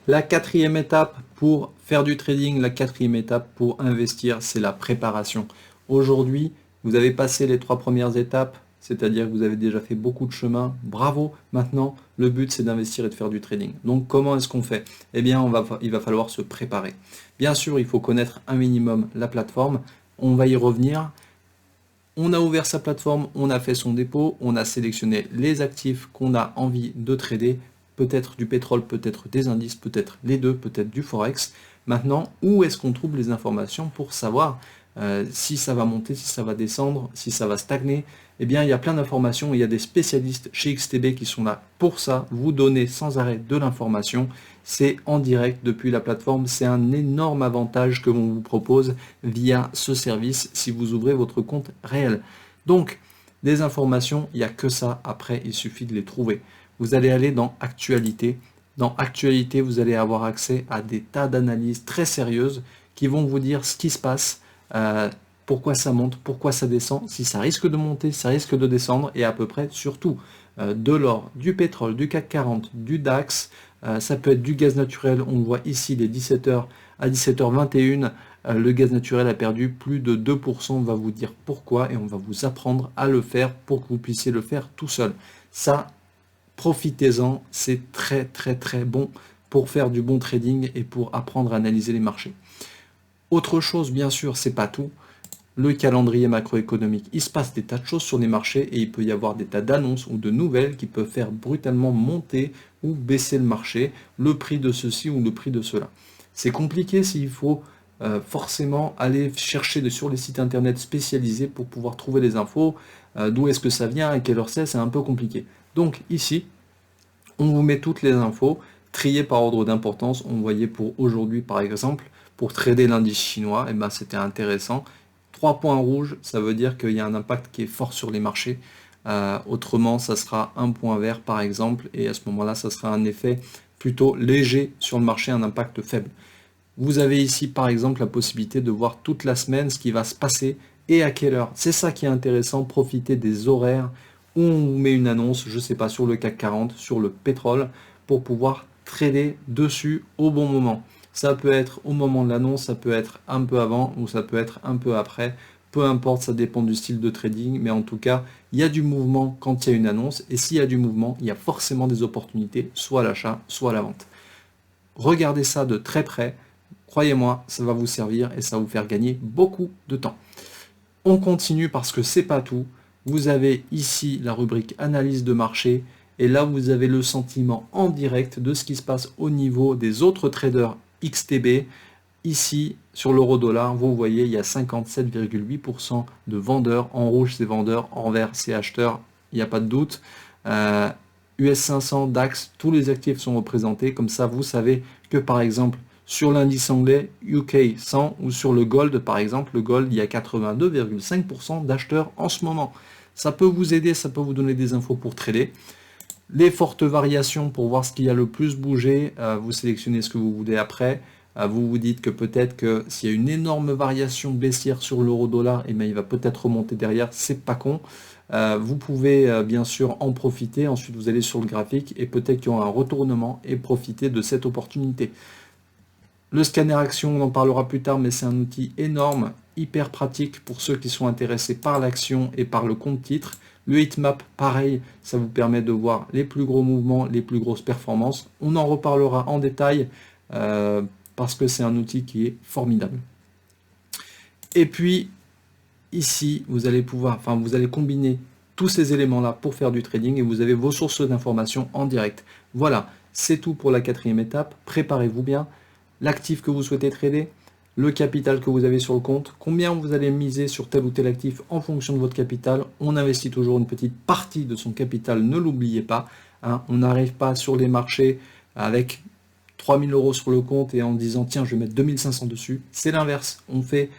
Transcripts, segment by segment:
La quatrième étape pour faire du trading, la quatrième étape pour investir, c'est la préparation. Aujourd'hui, vous avez passé les 3 premières étapes, c'est-à-dire que vous avez déjà fait beaucoup de chemin. Bravo! Maintenant, le but, c'est d'investir et de faire du trading. Donc, comment est-ce qu'on fait? Eh bien, il va falloir se préparer. Bien sûr, il faut connaître un minimum la plateforme. On va y revenir. On a ouvert sa plateforme, on a fait son dépôt, on a sélectionné les actifs qu'on a envie de trader, peut-être du pétrole, peut-être des indices, peut-être les deux, peut-être du forex. Maintenant, où est-ce qu'on trouve les informations pour savoir si ça va monter, si ça va descendre, si ça va stagner? Eh bien, il y a plein d'informations, il y a des spécialistes chez XTB qui sont là pour ça, vous donner sans arrêt de l'information. C'est en direct depuis la plateforme, c'est un énorme avantage que l'on vous propose via ce service si vous ouvrez votre compte réel. Donc, des informations, il n'y a que ça, après il suffit de les trouver. Vous allez aller dans Actualité. Dans Actualité, vous allez avoir accès à des tas d'analyses très sérieuses qui vont vous dire ce qui se passe, pourquoi ça monte, pourquoi ça descend, si ça risque de monter, ça risque de descendre, et à peu près surtout de l'or, du pétrole, du CAC 40, du DAX, ça peut être du gaz naturel. On voit ici les 17h à 17h21, le gaz naturel a perdu plus de 2%. On va vous dire pourquoi et on va vous apprendre à le faire pour que vous puissiez le faire tout seul. Ça, profitez-en, c'est très très très bon pour faire du bon trading et pour apprendre à analyser les marchés. Autre chose, bien sûr, c'est pas tout. Le calendrier macroéconomique. Il se passe des tas de choses sur les marchés et il peut y avoir des tas d'annonces ou de nouvelles qui peuvent faire brutalement monter ou baisser le marché, le prix de ceci ou le prix de cela. C'est compliqué s'il faut forcément aller chercher sur les sites internet spécialisés pour pouvoir trouver les infos, d'où est-ce que ça vient, à quelle heure c'est un peu compliqué. Donc ici, on vous met toutes les infos, triées par ordre d'importance. On voyait pour aujourd'hui par exemple, pour trader l'indice chinois, et ben c'était intéressant. 3 points rouges, ça veut dire qu'il y a un impact qui est fort sur les marchés. Autrement, ça sera un point vert par exemple, et à ce moment-là, ça sera un effet plutôt léger sur le marché, un impact faible. Vous avez ici par exemple la possibilité de voir toute la semaine ce qui va se passer et à quelle heure. C'est ça qui est intéressant, profiter des horaires où on vous met une annonce, je ne sais pas, sur le CAC 40, sur le pétrole, pour pouvoir trader dessus au bon moment. Ça peut être au moment de l'annonce, ça peut être un peu avant ou ça peut être un peu après. Peu importe, ça dépend du style de trading, mais en tout cas, il y a du mouvement quand il y a une annonce, et s'il y a du mouvement, il y a forcément des opportunités, soit à l'achat, soit à la vente. Regardez ça de très près, croyez-moi, ça va vous servir et ça va vous faire gagner beaucoup de temps. On continue parce que c'est pas tout. Vous avez ici la rubrique analyse de marché, et là vous avez le sentiment en direct de ce qui se passe au niveau des autres traders XTB. Ici, sur l'euro-dollar, vous voyez, il y a 57,8% de vendeurs. En rouge, c'est vendeurs. En vert, c'est acheteurs. Il n'y a pas de doute. US 500, DAX, tous les actifs sont représentés. Comme ça, vous savez que, par exemple, sur l'indice anglais UK 100 ou sur le gold, par exemple, le gold, il y a 82,5% d'acheteurs en ce moment. Ça peut vous aider, ça peut vous donner des infos pour trader. Les fortes variations pour voir ce qui a le plus bougé, vous sélectionnez ce que vous voulez après. Vous vous dites que peut-être que s'il y a une énorme variation baissière sur l'euro-dollar, eh bien, il va peut-être remonter derrière, c'est pas con. Vous pouvez bien sûr en profiter, ensuite vous allez sur le graphique et peut-être qu'il y aura un retournement et profiter de cette opportunité. Le scanner action, on en parlera plus tard, mais c'est un outil énorme, hyper pratique pour ceux qui sont intéressés par l'action et par le compte titre. Le heatmap, pareil, ça vous permet de voir les plus gros mouvements, les plus grosses performances. On en reparlera en détail parce que c'est un outil qui est formidable. Et puis, ici, vous allez combiner tous ces éléments-là pour faire du trading et vous avez vos sources d'informations en direct. Voilà, c'est tout pour la quatrième étape. Préparez-vous bien. L'actif que vous souhaitez trader, le capital que vous avez sur le compte, combien vous allez miser sur tel ou tel actif en fonction de votre capital. On investit toujours une petite partie de son capital, ne l'oubliez pas. Hein, on n'arrive pas sur les marchés avec 3000 € sur le compte et en disant tiens je vais mettre 2500 dessus. C'est l'inverse, on fait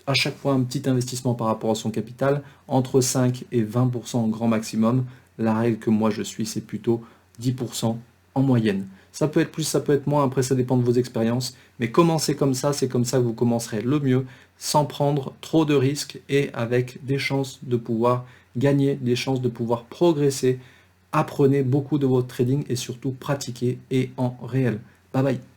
à chaque fois un petit investissement par rapport à son capital, entre 5 et 20% grand maximum. La règle que moi je suis, c'est plutôt 10% en moyenne. Ça peut être plus, ça peut être moins, après ça dépend de vos expériences, mais commencez comme ça, c'est comme ça que vous commencerez le mieux, sans prendre trop de risques et avec des chances de pouvoir gagner, des chances de pouvoir progresser. Apprenez beaucoup de votre trading et surtout pratiquez et en réel. Bye bye.